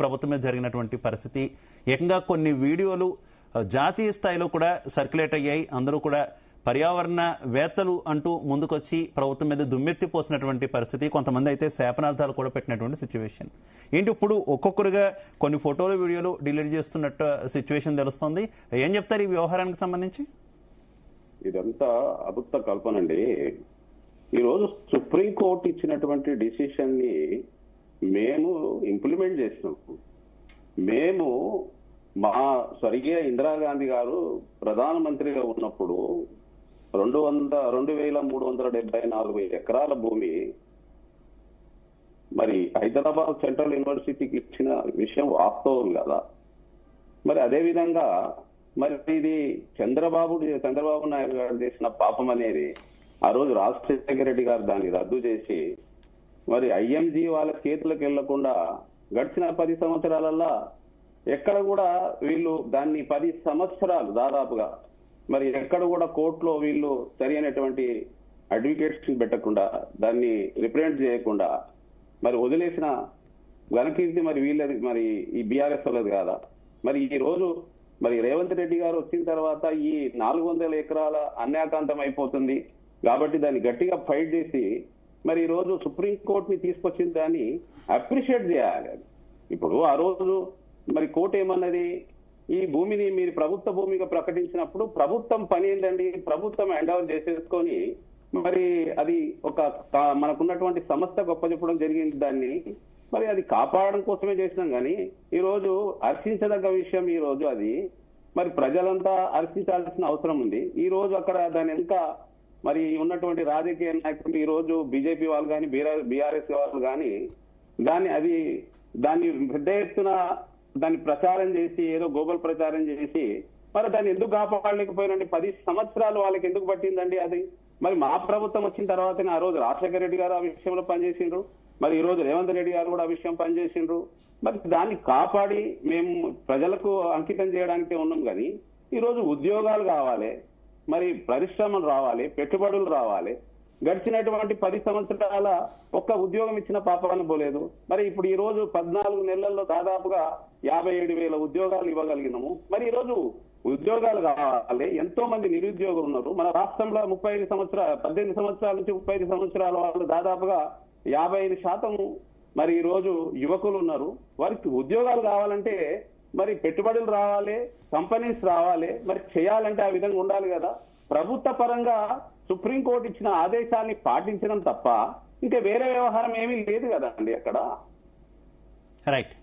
ప్రభుత్వం మీద జరిగినటువంటి పరిస్థితి ఏకంగా కొన్ని వీడియోలు జాతీయ స్థాయిలో కూడా సర్క్యులేట్ అయ్యాయి. అందరూ కూడా పర్యావరణ వేత్తలు అంటూ ముందుకొచ్చి ప్రభుత్వం మీద దుమ్మెత్తి పోసినటువంటి పరిస్థితి, కొంతమంది అయితే శాపనార్థాలు కూడా పెట్టినటువంటి సిచ్యువేషన్ ఏంటి. ఇప్పుడు ఒక్కొక్కరుగా కొన్ని ఫోటోలు వీడియోలు డిలీట్ చేస్తున్నట్టు సిచ్యువేషన్ తెలుస్తుంది. ఏం చెప్తారు ఈ వ్యవహారానికి సంబంధించి? ఇదంతా అబద్ధ కల్పనండి. ఈరోజు సుప్రీంకోర్టు ఇచ్చినటువంటి డిసిషన్ ని మేము ఇంప్లిమెంట్ చేసినాం. మేము మా స్వర్గీయ ఇందిరాగాంధీ గారు ప్రధానమంత్రిగా ఉన్నప్పుడు 2,374 ఎకరాల భూమి మరి హైదరాబాద్ సెంట్రల్ యూనివర్సిటీకి ఇచ్చిన విషయం వాస్తవం కదా. మరి అదే విధంగా మరి ఇది చంద్రబాబు నాయుడు గారు చేసిన పాపం అనేది ఆ రోజు రాజశేఖర రెడ్డి గారు దాన్ని రద్దు చేసి మరి ఐఎంజీ వాళ్ళ చేతులకు వెళ్లకుండా గడిచిన 10 సంవత్సరాలల్లా ఎక్కడ కూడా వీళ్ళు దాన్ని 10 సంవత్సరాలు దాదాపుగా మరి ఎక్కడ కూడా కోర్టులో వీళ్ళు సరైనటువంటి అడ్వకేట్స్ పెట్టకుండా దాన్ని రిప్రజెంట్ చేయకుండా మరి వదిలేసిన ఘనకీర్తి మరి వీళ్ళది, మరి ఈ బీఆర్ఎస్ వాళ్ళది కాదా. మరి ఈ రోజు మరి రేవంత్ రెడ్డి గారు వచ్చిన తర్వాత ఈ 400 ఎకరాల అన్యాకాంతం అయిపోతుంది కాబట్టి దాన్ని గట్టిగా ఫైట్ చేసి మరి ఈ రోజు సుప్రీంకోర్టుని తీసుకొచ్చిన దాన్ని అప్రిషియేట్ చేయాలి. ఇప్పుడు ఆ రోజు మరి కోర్టు ఏమన్నది, ఈ భూమిని మీరు ప్రభుత్వ భూమిగా ప్రకటించినప్పుడు ప్రభుత్వం పని ఏంటండి, ప్రభుత్వం హ్యాండ్ ఓవర్ చేసేసుకొని మరి అది ఒక మనకున్నటువంటి సంస్థ గొప్ప చెప్పడం జరిగింది. దాన్ని మరి అది కాపాడడం కోసమే చేసినాం. కానీ ఈ రోజు హర్షించదగ్గ విషయం ఈ రోజు అది మరి ప్రజలంతా హర్షించాల్సిన అవసరం ఉంది. ఈ రోజు అక్కడ దాని ఇంకా మరి ఉన్నటువంటి రాజకీయ నాయకులు ఈ రోజు బీజేపీ వాళ్ళు కానీ బీఆర్ఎస్ వాళ్ళు కానీ దాన్ని పెద్ద ఎత్తున దాన్ని ప్రచారం చేసి ఏదో గోబల్ ప్రచారం చేసి మరి దాన్ని ఎందుకు కాపాడలేకపోయినండి? 10 సంవత్సరాలు వాళ్ళకి ఎందుకు పట్టిందండి అది? మరి మా ప్రభుత్వం వచ్చిన తర్వాతనే ఆ రోజు రాజశేఖర రెడ్డి గారు ఆ విషయంలో పనిచేసిండ్రు, మరి ఈ రోజు రేవంత్ రెడ్డి గారు కూడా ఆ విషయం పనిచేసిండ్రు. మరి దాన్ని కాపాడి మేము ప్రజలకు అంకితం చేయడానికే ఉన్నాం. కానీ ఈ రోజు ఉద్యోగాలు కావాలి, మరి పరిశ్రమలు రావాలి, పెట్టుబడులు రావాలి. గడిచినటువంటి 10 సంవత్సరాల ఒక్క ఉద్యోగం ఇచ్చిన పాపాన్ని పోలేదు. మరి ఇప్పుడు ఈ రోజు 14 నెలల్లో దాదాపుగా 57,000 ఉద్యోగాలు ఇవ్వగలిగినాము. మరి ఈ రోజు ఉద్యోగాలు కావాలి, ఎంతో మంది నిరుద్యోగులు ఉన్నారు మన రాష్ట్రంలో. 18 సంవత్సరాల నుంచి 35 సంవత్సరాల వాళ్ళు దాదాపుగా 55% మరి ఈ రోజు యువకులు ఉన్నారు. వారికి ఉద్యోగాలు కావాలంటే మరి పెట్టుబడులు రావాలి, కంపెనీస్ రావాలి, మరి చేయాలంటే ఆ విధంగా ఉండాలి కదా. ప్రభుత్వ పరంగా సుప్రీంకోర్టు ఇచ్చిన ఆదేశాన్ని పాటించడం తప్ప ఇంకా వేరే వ్యవహారం ఏమీ లేదు కదండి అక్కడ. రైట్.